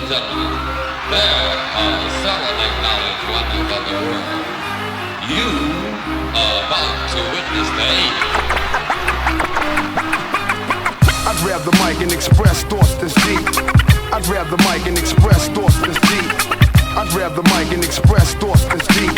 and gentlemen, there are 7 acknowledged wonders of the world. You are about to witness the 8th. I'd grab the mic and express thoughts that's deep. I'd grab the mic and express thoughts that's deep. I'd grab the mic and express thoughts that's deep.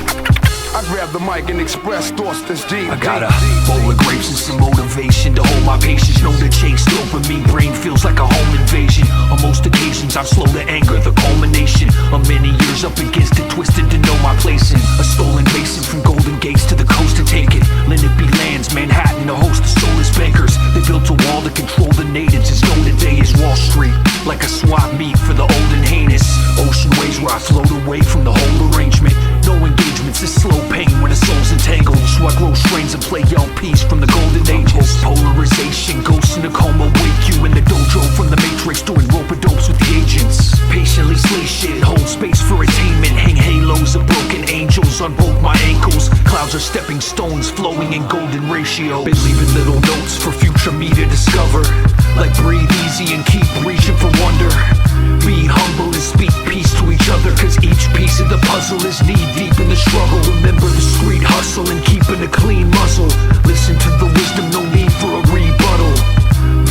I grab the mic and express thoughts that's deep. I got a bowl of grapes and some motivation to hold my patience. Know to chase dopamine, brain feels like a home invasion. On most occasions I'm slow to anger, the culmination of many years up against it, twisted to know my place in a stolen basin. From Golden Gates to the coast to take it. Lenape lands, Manhattan to host the soulless bankers. They built a wall to control the natives. It's known today as Wall Street, like a swap meet for the old and heinous. Ocean waves where I float away from the whole arrangement. No engagements, it's slow pain when a soul's entangled. So I grow strains and play LPs from the golden ages. Polarization, ghosts in a coma wake you in the dojo from the Matrix, doing rope-a-dopes with the agents. Patiently slay shit, hold space for attainment. Hang halos of broken angels on both my ankles. Clouds are stepping stones flowing in golden ratio. Been leaving little notes for future me to discover. Like breathe easy and keep reaching for wonder. Be humble and speak peace to each other, cause each piece of the puzzle is knee deep in the struggle. Remember the street hustle and keeping a clean muzzle. Listen to the wisdom, no need for a rebuttal.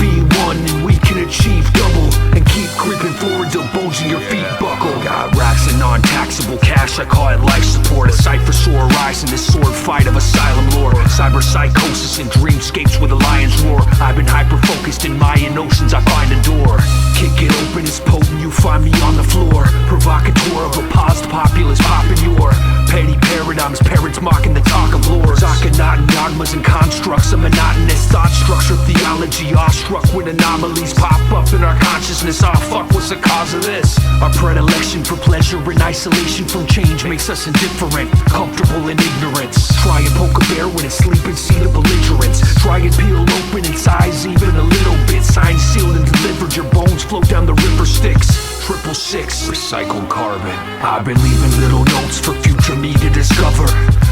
Be one and we can achieve double, and keep creeping forward till bones in your feet buckle. Got racks and non-taxable cash, I call it life support. A cipher soar rise in this sword fight of asylum lore. Cyber psychosis and dreamscapes with a lion's roar. I've been hyper-focused in Mayan oceans, I find a door. Kick it open, it's potent, you find me on the floor. Provocateur of a paused populace, popping your petty paradigms, parents mocking the talk of lores. Akhenaten dogmas and constructs, a monotonous thought structure, theology, awestruck when anomalies pop up in our consciousness. Ah, fuck, what's the cause of this? Our predilection for pleasure and isolation from change makes us indifferent, comfortable in ignorance. Try and poke a bear when it's sleeping, see the belligerence. Try and peel open its eyes even a little bit. Signed, sealed, and delivered, your bones float down the river Styx. 666, recycled carbon. I've been leaving little notes for future me to discover.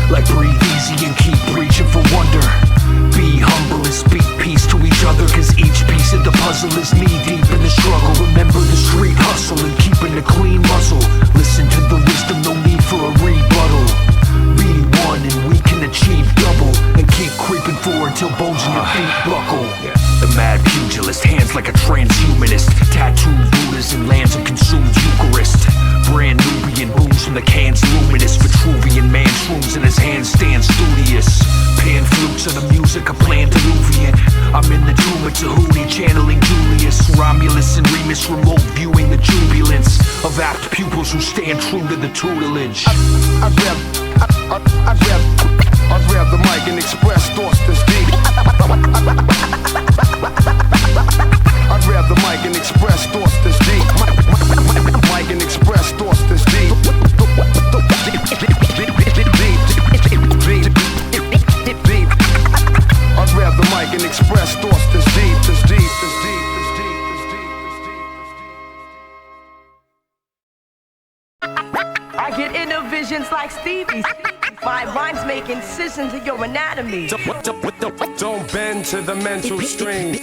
Like breathe easy and keep reaching for wonder. Be humble and speak peace to each other, cause each piece of the puzzle is knee deep in the struggle. Remember the street hustle and keeping a clean muzzle. Listen to the wisdom, no need for a rebuttal. Be one and we can achieve double, and keep creeping forward till bones in your feet buckle. The mad pugilist, hands like a transhumanist. Tattooed Buddhas and lands of consumed Eucharist. Brand Nubian booms from the cans luminous. Vitruvian man shrooms in his hands stand studious. Pan flutes are the music of Plan Diluvian. I'm in the tomb of Tahuti channeling Julius. Romulus and Remus remote viewing the jubilance of apt pupils who stand true to the tutelage. I'd grab the mic and express thoughts that's deep. I'd grab the mic and express thoughts that's deep. Mic and express thoughts that's deep. I'd grab the mic and express thoughts that's deep, that's deep, that's deep, that's deep, that's deep. I get inner visions like Stevie's. My rhymes make incisions in your anatomy. Don't bend to the mental strain.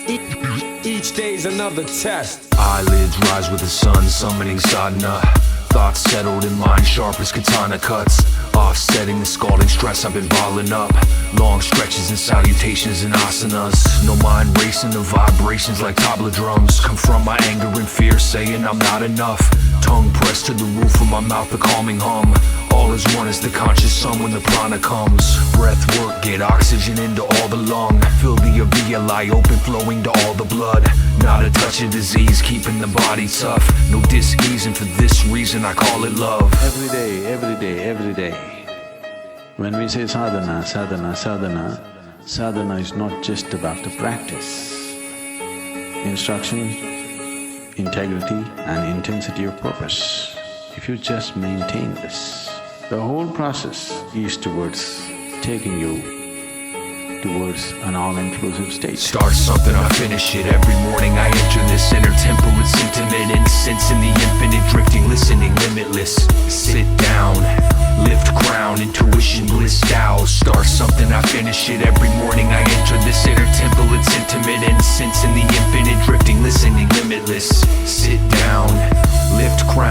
Each day's another test. Eyelids rise with the sun, summoning Sadhana. Thoughts settled in mind, sharp as katana cuts. Offsetting the scalding stress I've been bottling up. Long stretches and salutations and asanas. No mind racing, the vibrations like tabla drums. Come from my anger and fear, saying I'm not enough. Tongue pressed to the roof of my mouth, the calming hum. All is one as the conscious sun when the prana comes. Breath work, get oxygen into all the lung. Feel the alveoli open, flowing to all the blood. Not a touch of disease, keeping the body tough. No dis-ease, and for this reason I call it love. Every day, every day, every day. When we say sadhana, sadhana, sadhana, sadhana is not just about the practice. Instruction, integrity and intensity of purpose. If you just maintain this, the whole process is towards taking you towards an all-inclusive state. Start something, I finish it. Every morning I enter this inner temple with sentiment, incense in the infinite, drifting, listening, limitless. Sit down, lift crown, intuition, bliss, Tao. Start something, I finish it. Every morning I enter this inner temple, it's intimate, incense in the infinite, drifting, listening, limitless. Sit down, lift crown.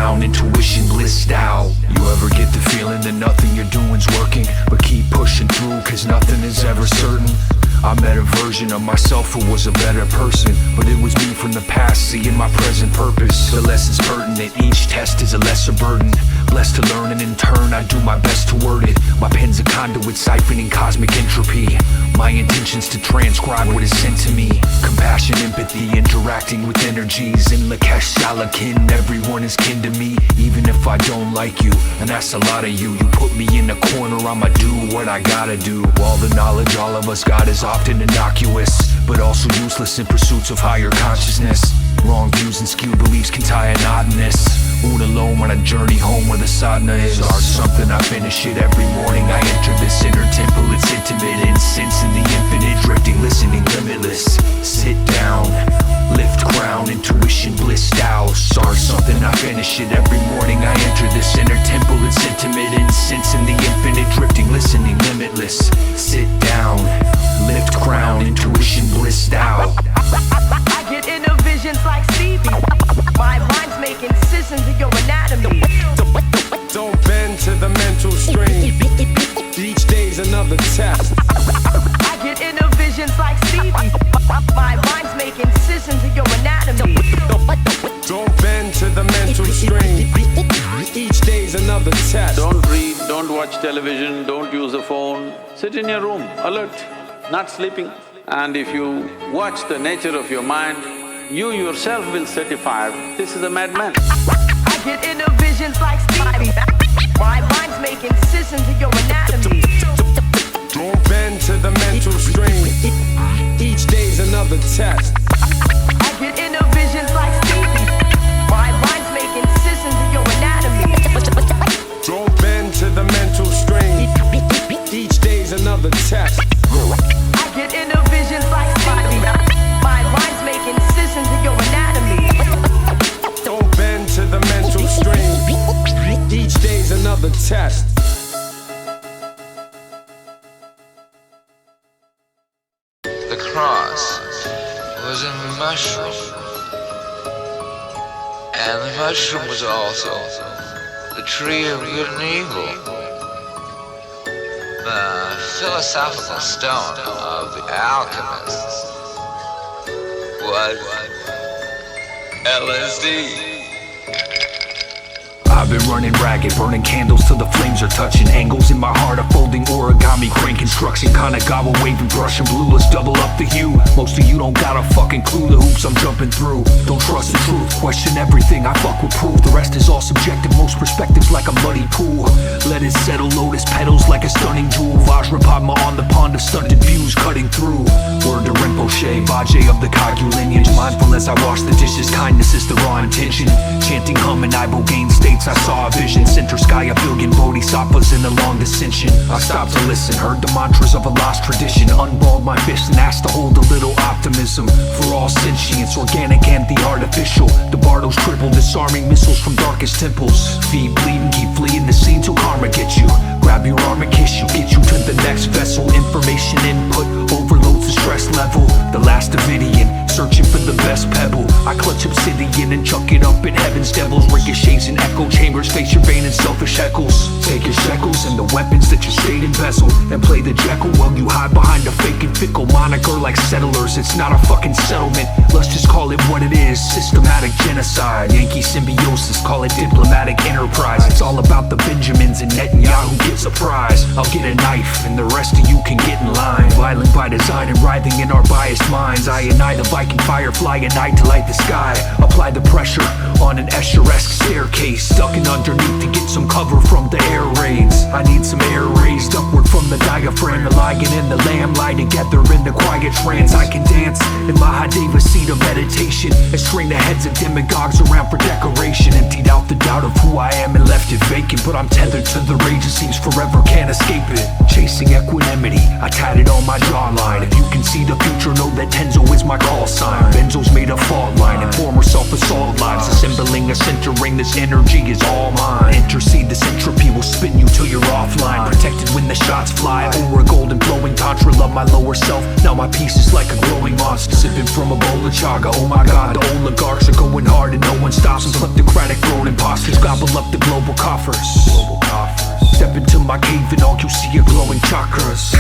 everyone's working, but keep pushing through, cause nothing is ever certain. I met a version of myself who was a better person, but it was me from the past, seeing my present purpose. The lessons pertinent, each test is a lesser burden. Blessed to learn and in turn I do my best to word it. My pen's a conduit siphoning cosmic entropy. My intention's to transcribe what is sent to me. Compassion, empathy, interacting with energies. In Lakesh, Shalakin, everyone is kin to me. Even if I don't like you, and that's a lot of you. You put me in a corner, I'ma do what I gotta do. All the knowledge all of us got is often innocuous, but also useless in pursuits of higher consciousness. Wrong views and skewed beliefs can tie a knot in this. Moon alone on a journey home where the sadhana is. Start something, I finish it every morning. I enter this inner temple, it's intimate. Incense in the infinite, drifting, listening, limitless. Sit down, lift crown, intuition, blissed out. Start something, I finish it every morning. I enter this inner temple, it's intimate. Incense in the infinite, drifting, listening, limitless. Sit down, lift crown, intuition, blissed out. I get inner visions like Stevie. My rhymes make incisions in your anatomy. Don't bend to the mental stream. Each day's another test. I get inner visions like Stevie. My rhymes make incisions in your anatomy. Don't bend to the mental stream. Each day's another test. Don't read, don't watch television, don't use a phone. Sit in your room, alert, not sleeping. And if you watch the nature of your mind, you yourself will certify this is a madman. I get inner visions like Stevie. My rhymes make incisions in your anatomy. Don't bend to the mental stream. Each day's another test. I get inner visions like Stevie. My rhymes make incisions in your anatomy. Don't bend to the mental stream. Each day's another test. I get inner visions like Stevie. My rhymes make incisions in your anatomy. Don't bend to the mental stream. Each day's another test. The cross was a mushroom, and the mushroom was also the tree of good and evil. The philosophical stone of the alchemists was LSD. I've been running ragged, burning candles till the flames are touching. Angles in my heart are folding origami, crane construction. Kanagawa waving, Prussian Blue, let's double up the hue. Most of you don't got a fucking clue the hoops I'm jumping through. Don't trust the truth, question everything, I fuck with proof. The rest is all subjective, most perspectives like a muddy pool. Let it settle, lotus petals like a stunning jewel. Vajrapadma on the pond of stunted views cutting through. Word to Rinpoche, Bajay of the Kagyu lineage. Mindful as I wash the dishes, kindness is the raw intention. Chanting, humming, ibogaine states, I saw a vision. Center sky, a billion bodhisattvas in a long dissension. I stopped to listen, heard the mantras of a lost tradition. Unballed my fist and asked to hold a little optimism. For all sentience, organic and the artificial. The Bardos triple, disarming missiles from darkest temples. Feet bleeding, keep fleeing the scene till karma gets you. Grab your arm and kiss you, get you to the next vessel. Information input overloads the stress level. The last Davidian, searching for the best pebble. I clutch obsidian and chuck it up in heaven's devils. Ricochets and echo chambers, face your vain and selfish heckles. Take your shekels and the weapons that your state embezzled, and play the Jekyll while you hide behind a fake and fickle moniker like settlers. It's not a fucking settlement, let's just call it what it is. Systematic genocide, Yankee symbiosis, call it diplomatic enterprise. It's all about the Benjamins and Netanyahu gets a prize. I'll get a knife and the rest of you can get in line. Violent by design and writhing in our biased minds. I and I, the Viking firefly at night to light the sky. Apply the pressure on an Escher-esque staircase, ducking underneath to get some cover from the air raids. I need some air raised upward from the diaphragm. The lion and the lamb lie together in the quiet trance. I can dance in Mahadeva seat of meditation and string the heads of demagogues around for decoration. Emptied out the doubt of who I am and left it vacant, but I'm tethered to the rage, it seems forever can't escape it. Chasing equanimity, I tatted on my jawline. If you can see the future, know that Tenzo is my call sign. Benzo's made a fault line and former self-assault lines. Assembling a centering, this energy is all mine. Intercede, this entropy will spin you till you're offline. Protected when the shots fly, over a golden flowing tantra. Love my lower self, now my peace is like a glowing monster. Sipping from a bowl of chaga, oh my god, the oligarchs are going hard and no one stops them. Kleptocratic road imposters gobble up the global coffers. Step into my cave and all you see are glowing chakras.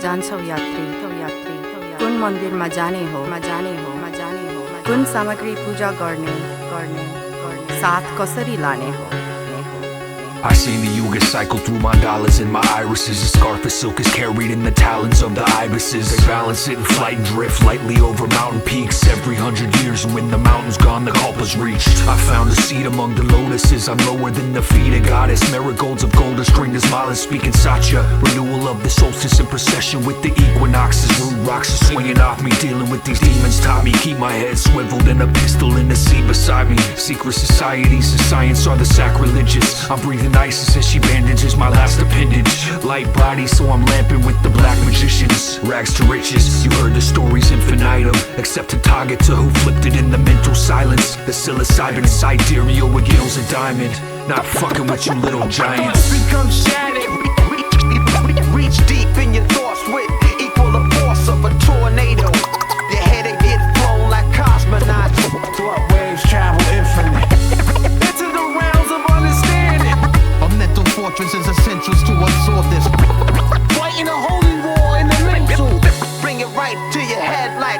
जान्छौ यात्री कुन मन्दिरमा जाने हो कुन सामग्री पूजा गर्ने साथ कसरी लाने हो I seen the yuga cycle through mandalas in my irises. A scarf of silk is carried in the talons of the ibises. They balance it in flight and drift lightly over mountain peaks. Every 100 years, and when the mountain's gone, the kalpa's reached. I found a seat among the lotuses. I'm lower than the feet of goddess. Marigolds of gold are stringed as malas speaking satya. Renewal of the solstice in procession with the equinoxes. Rude rocks are swinging off me. Dealing with these demons taught me. Keep my head swiveled and a pistol in the seat beside me. Secret societies and science are the sacrilegious. I'm breathing Isis as she bandages my last appendage. Light body, so I'm lamping with the black magicians. Rags to riches, you heard the stories infinitum. Except to target to who flipped it in the mental silence. The psilocybin sidereal with gills of diamond. Not fucking with you little giants. Become shattered. Reach deep in your thoughts with equal the force of a tornado. Your head will get flown like cosmonauts. Thought waves travel infinite. Into the realms of understanding. A mental fortress is essential to absorb this. Fighting a holy war in the mental. Bring it right to your head like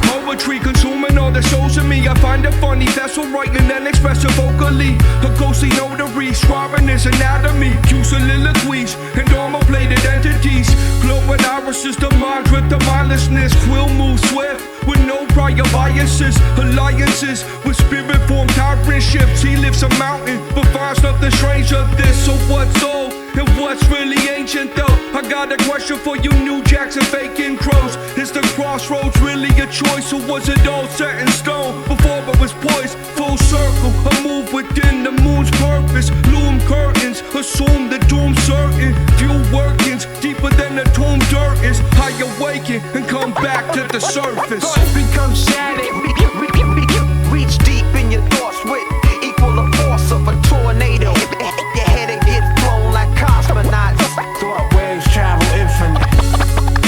poetry consuming all the souls in me. I find it funny, that's all right and then express it vocally. A ghostly notary, scribing his anatomy. Use soliloquies and armor-plated entities. Glowing irises, the mind with the mindlessness. Quill moves swift with no prior biases. Alliances with spirit formed tyrant ships. He lifts a mountain but finds nothing strange of this. So what's old and what's really ancient though? I got a question for you new jacks and bacon crows. Is the crossroads really a choice, or was it all set in stone before it was poised? Full circle, a move within the moon's purpose. Loom curtains, assume the doom certain. Few workings deeper than the tomb dirt is. I awaken and come back to the surface. Thoughts become shattered. Reach deep in your thoughts with equal the force of a tornado. Your head will get flown like cosmonauts. Thought waves travel infinite.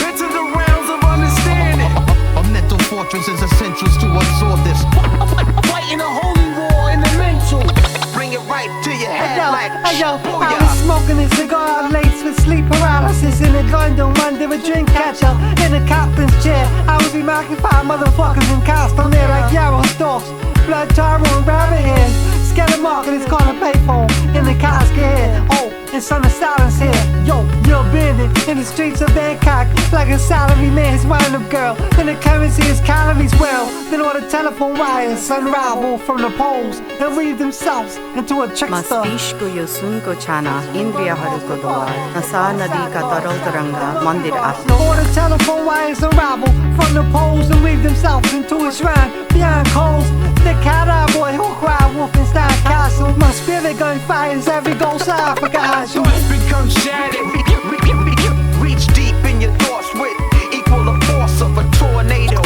Into the realms of understanding. A mental fortress is essential to absorb this. Fighting a holy war in the mental. Bring it right to your head like I was smoking a cigar laced with sleep paralysis in a London Monday with drink catcher in a captain's chair. I was remarking 5 motherfuckers in cast on there like yarrow stalks. Blood taro and rabbit ears. Skeleton market is called a payphone in the casket here. Oh, and son of Saturn's here. Yo, you're a bandit in the streets of Bangkok. Like a salary man's wind-up girl. And the currency is calories well. Then all the telephone wires unravel from the poles and weave themselves into a trickster. मस्तिष्क यो सुनको छाना इन्द्रियहरूको द्वार नसा नदीका तरल तरङ्ग मन्दिर आफ्नो. All the telephone wires unravel from the poles and weave themselves into a shrine beyond coals. The cat-eye boy who cried Wolfenstein Castle. My spirit gun fires every ghost I forgot. Thoughts become shattered. Reach deep in your thoughts with equal the force of a tornado.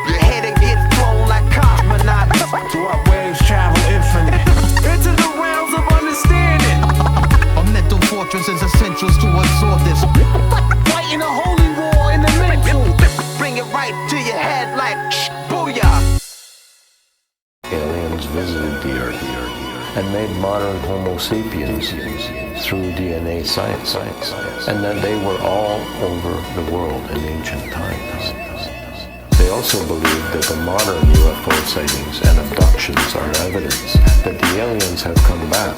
Your head will get flown like cosmonauts. Thought waves travel infinite. Into the realms of understanding. A mental fortress is essential to absorb this. Fighting a holy war in the mental. Bring it right to your head like booyah. Aliens visited the Earth and made modern Homo sapiens through DNA science, and that they were all over the world in ancient times. They also believe that the modern UFO sightings and abductions are evidence that the aliens have come back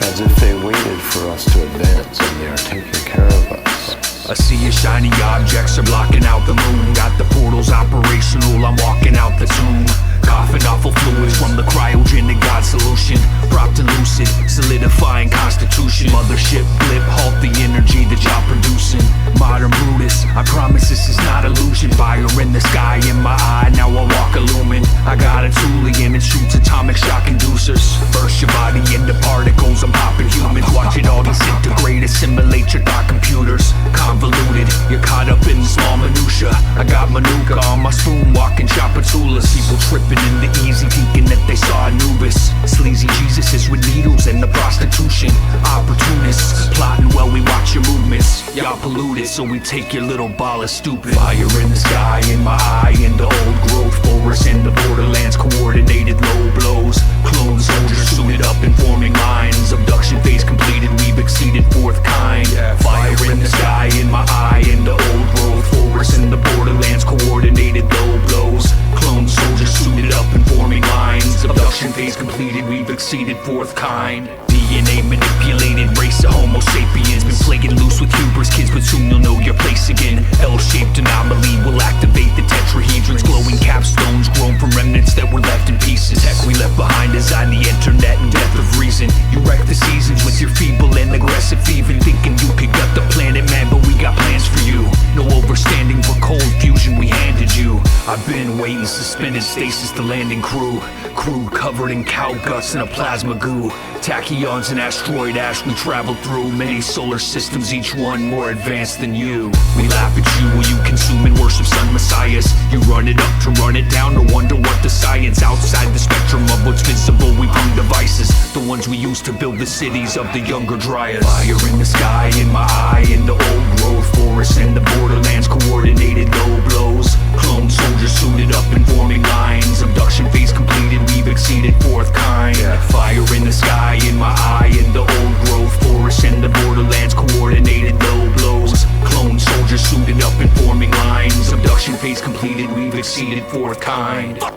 as if they waited for us to advance, and they are taking care of us. A sea of shiny objects are blocking out the moon. Got the portals operational, I'm walking out the tomb. Coughing awful fluids from the cryogenic God solution. Propped and lucid, solidifying constitution. Mothership blip, halt the energy that y'all producing. Modern Brutus, I promise this is not illusion. Fire in the sky in my eye, now I walk illumined. I got a Thulium and shoots atomic shock inducers. Burst your body into particles, I'm popping humans. Watch it all disintegrate, assimilate your thought computers. Convoluted, you're caught up in the small minutia. I got Manuka on my spoon, walking chapatulas. People tripping in the easy, thinking that they saw Anubis. Sleazy Jesuses with needles and the prostitution. Opportunists, plotting while we watch your movements. Y'all polluted, so we take your little ball of stupid. Fire in the sky, in my eye, in the old growth forest, in the borderlands, coordinated low blows. Clone soldiers suited up in forming lines. Abduction phase completed, we've exceeded fourth kind. Fire in the sky, in my eye, in the old growth forest, in the borderlands, coordinated low blows. Clone soldiers suited up in forming lines. Abduction phase completed, we've exceeded fourth kind. DNA manipulated, race of Homo sapiens. Been playing loose with hubris kids, but soon you'll know your place again. L-shaped anomaly will activate the tetrahedrons. Glowing capstones grown from remnants that were left in pieces. Tech we left behind design the internet and death of reason. You wreck the seasons with your feeble and aggressive thieving. Thinking you could gut the planet, man, but we got plans for you. No overstanding for cold fusion we handed you. I've been waiting suspended stasis to landing crew. Crew covered in cow guts and a plasma goo. Tachyons and asteroid ash we travel through. Many solar systems, each one more advanced than you. We laugh at you while you consume and worship sun messiahs. You run it up to run it down to wonder what the science. Outside the spectrum of what's visible, we've hung devices. The ones we use to build the cities of the younger dryas. Fire in the sky, in my eye, in the old growth forest, in the borderlands, coordinated low blows. Clone soldiers suited up in forming lines. Abduction phase completed, we've exceeded fourth kind. Fire in the sky, in my eye, in the old growth forest, in the borderlands, coordinated low blows. Clone soldiers suited up in forming lines. Abduction phase completed, we've exceeded fourth kind. The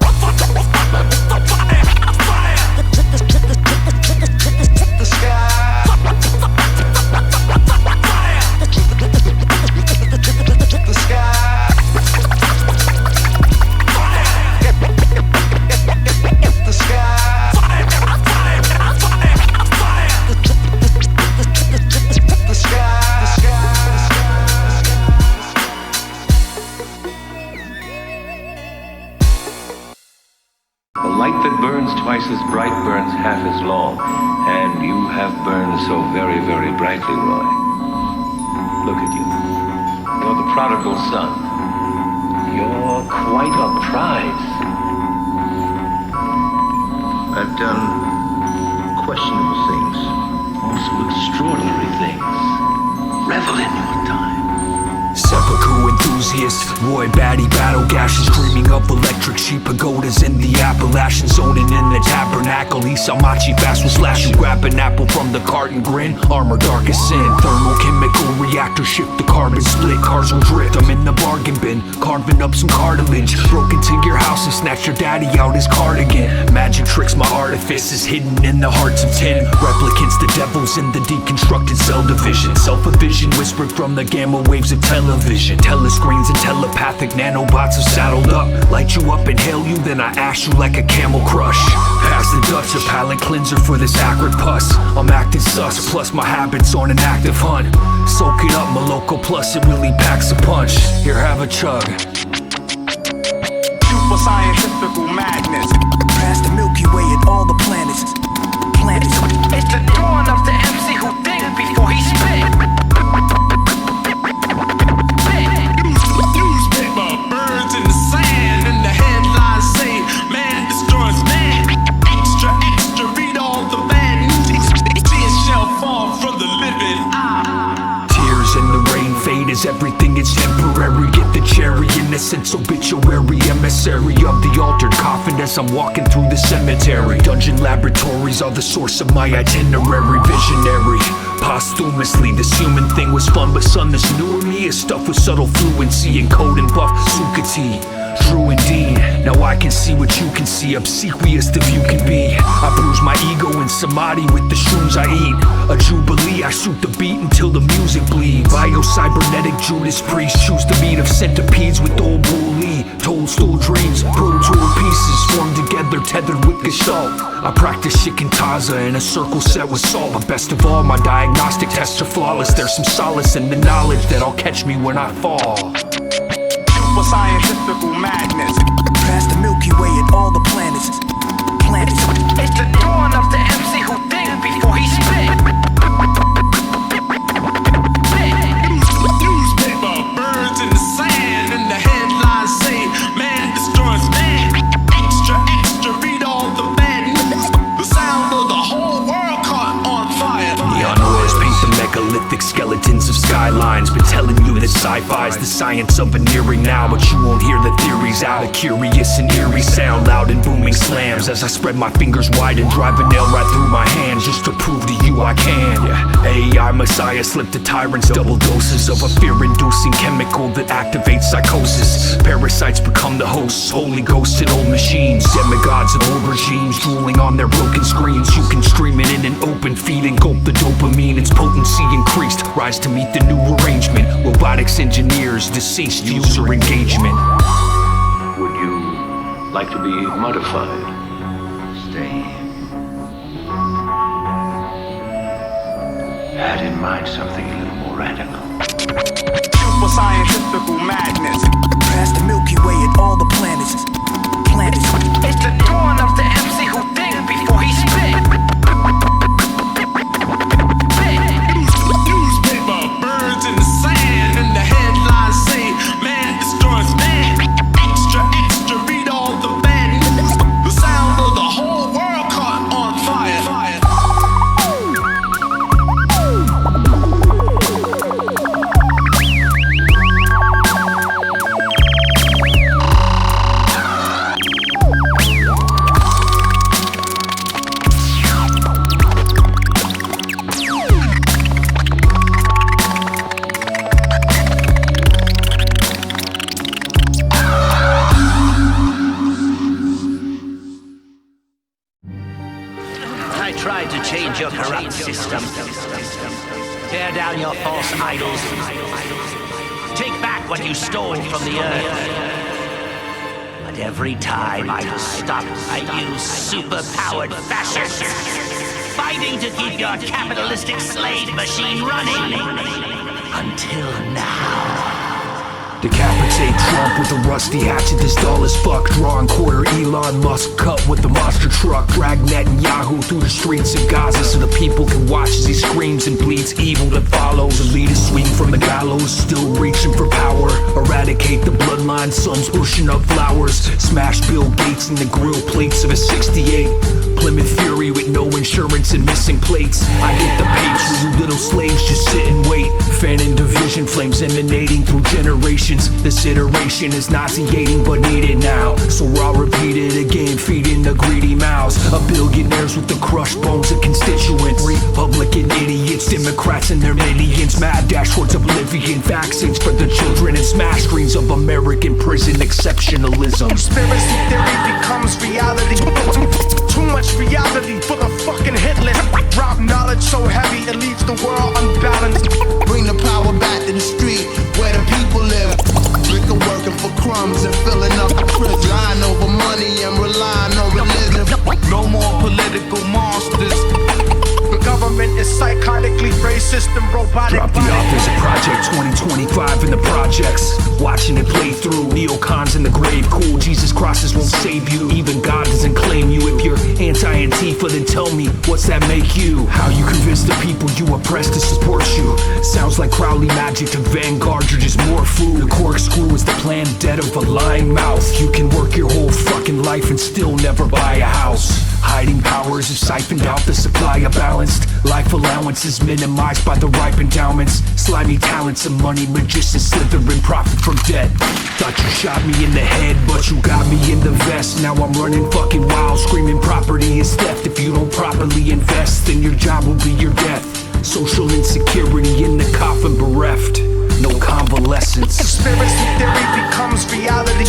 sky. The sky. The sky. The light that burns twice as bright burns half as long, and you have burned so very, very brightly, Roy. Look at you. You're the prodigal son. You're quite a prize. I've done questionable things, also extraordinary things. Revel in your time. Seppuku enthusiast, Roy Batty battle gashes, dreaming of electric sheep pagodas in the Appalachian, zoning in the tabernacle. Isamachi fast will slash you, grab an apple from the cart and grin. Armor dark as sin, thermochemical reactor shift the carbon split. Cars will drift, I'm in the bargain bin, carving up some cartilage. Broke into your house and snatched your daddy out his cardigan. Magic tricks, my artifice is hidden in the hearts of tin. Replicants, the devils in the deconstructed cell division. Self-a-vision whispered from the gamma waves of television. Telescreens and telepathic nanobots are saddled up. Light you up, inhale you, then I ash you like a camel crush. Pass the Dutch, a palate cleanser for this acrid pus. I'm acting sus, plus my habits on an active hunt. Soak it up, my local plus, it really packs a punch. Here, have a chug. Super scientifical madness. Past the Milky Way and all the planets. It's the dawn of the MC who think before he spit. Newspaper, birds in the sand, and the headlines say, man destroys man. Extra, extra, read all the bad news. See it shall fall from the living eye. Tears in the rain fade as everything is temporary. Get the cherry innocence, obituary, emissary of the altered coffin as I'm walking through the cemetery. Dungeon laboratories are the source of my itinerary. Visionary, posthumously, this human thing was fun, but son, this new of me is stuff with subtle fluency and code and buff Sukati. True indeed, now I can see what you can see, obsequious the view can be. I bruise my ego and samadhi with the shrooms I eat. A jubilee, I shoot the beat until the music bleeds. Bio-cybernetic Judas Priest, choose the beat of centipedes with old bully. Toadstool dreams, pro tour pieces formed together, tethered with gestalt. I practice shikantaza in a circle set with salt. But best of all, my diagnostic tests are flawless. There's some solace in the knowledge that I'll catch me when I fall. Super scientific madness. Past the Milky Way and all the planets. It's the dawn of the MC who think before he spit. Newspaper, birds in the sand, and the headlines say, man destroys man. Extra, extra, read all the bad news. The sound of the whole world caught on fire. Neon noise paint the megalithic skeletons of skylines. Been telling you that sci-fi's the science of veneering now, but you won't hear the theories out. A curious and eerie sound, loud and booming slams as I spread my fingers wide and drive a nail right through my hands just to prove to you I can. AI Messiah slipped to tyrants, double doses of a fear-inducing chemical that activates psychosis. Parasites become the hosts, holy ghosts and old machines. Demigods of old regimes drooling on their broken screens. You can stream it in an open feed and gulp the dopamine. Its potency increased, rise to meet the new arrangement. Robotics engineers, deceased user engagement. Would you like to be modified? Stay. I had in mind something a little more radical. Super scientific madness. Past the Milky Way and all the planets. It's the dawn of the MC who think before he spit. Newspaper, birds in the sand, and the headlines say, man destroys man. Extra, extra, read all the bad news. The sound of the whole world caught on fire. I tried to change your corrupt system. Tear down your false idols. Take back what you stole from the earth. But every time I was stopped, I used super-powered fascists, fighting to keep your capitalistic slave machine running. Until now. Decapitate Trump with a rusty hatchet that's dull as fuck. Drawing quarter Elon Musk cut with the monster truck. Drag Netanyahu through the streets of Gaza so the people can watch as he screams and bleeds evil that follows. Elitists swing from the gallows, still reaching for power. Eradicate the bloodline, sons pushing up flowers. Smash Bill Gates in the grill plates of a 68. Plymouth Fury with no insurance and missing plates. I hit the page where you little slaves just sit and wait. Fanning division flames emanating through generations. This iteration is nauseating but needed now. So I'll repeat it again, feeding the greedy mouths of billionaires with the crushed bones of constituents. Republican idiots, Democrats and their minions. Mad dash towards oblivion, vaccines for the children and smash screens of American prison exceptionalism. Conspiracy theory becomes reality. Too much reality for the fucking hitless. Drop knowledge so heavy it leaves the world unbalanced. Bring the power back to the street where the people live. Liquor working for crumbs and filling up the fridge. Lying over money and relying on religion. No more political monsters. The government is psychotically racist and robotic. Drop the authors of Project 2025 in the projects. Watching it play through. Neocons in the grave. Cool Jesus crosses won't save you. Even God doesn't claim you. If you're anti-Antifa, then tell me, what's that make you? How you convince the people you oppress to support you? Sounds like Crowley magic to Vanguard, you're just more food. The corkscrew is the planned debt of a lying mouth. You can work your whole fucking life and still never buy a house. Hiding powers have siphoned out the supply of balanced. Life allowances minimized by the ripe endowments. Slimy talents and money magicians slithering profit from debt. Thought you shot me in the head, but you got me in the vest. Now I'm running fucking wild, screaming property is theft. If you don't properly invest, then your job will be your death. Social insecurity in the coffin bereft. No convalescence. Conspiracy theory becomes reality.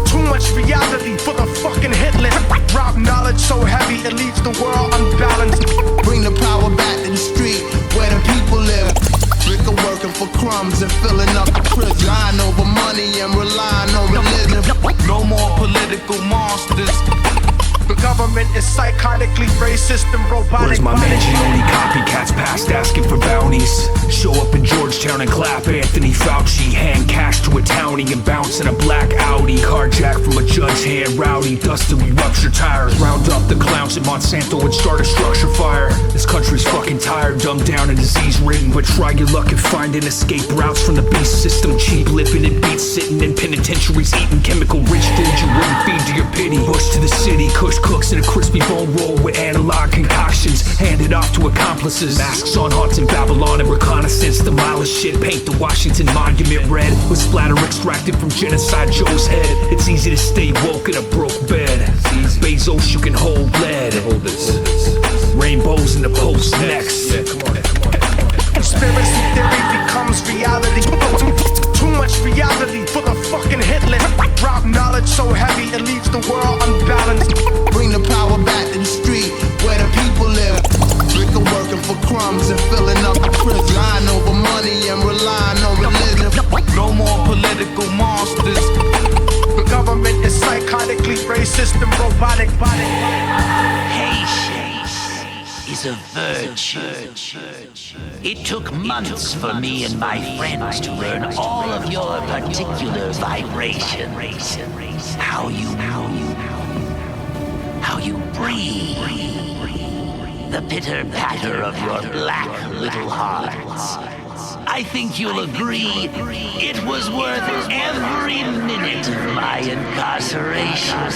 Too much reality for the fucking hitless. Drop knowledge so heavy it leaves the world unbalanced. crumbs and filling up the prison. Lying over money and relying on religion. No more political monsters. The government is psychotically racist and robotic. Where's my Mangione copycats past asking for bounties? Show up in Georgetown and clap Anthony Fauci. Hand cash to a townie and bounce in a black Audi. Carjack from a judge hand rowdy. Dustin, we rupture tires. Round up the clowns at Monsanto and start a structure fire. This country's fucking tired, dumbed down and disease ridden. But try your luck at finding escape routes from the beast system. Cheap living and beats sitting in penitentiaries. Eating chemical rich food you wouldn't feed to your pity. Bush to the city, Kush cooks in a crispy bone roll with analog concoctions handed off to accomplices. Masks on hearts in Babylon and reconnaissance. Demolish shit, paint the Washington Monument red with splatter extracted from Genocide Joe's head. It's easy to stay woke in a broke bed. Bezos, you can hold lead. Hold this. Rainbows in the post next. Conspiracy theory becomes reality. Too much reality for the fucking hit list. Drop knowledge so heavy it leaves the world unbalanced. Bring the power back to the street where the people live. Liquor working for crumbs and filling up the prison. Lying over money and relying on religion. No more political monsters. The government is psychotically racist and robotic. Patience is a virtue. It took months for me and my friends to learn all of your particular vibrations. How you breathe. The pitter-patter of your black little hearts. I think you'll agree it was worth every minute of my incarceration.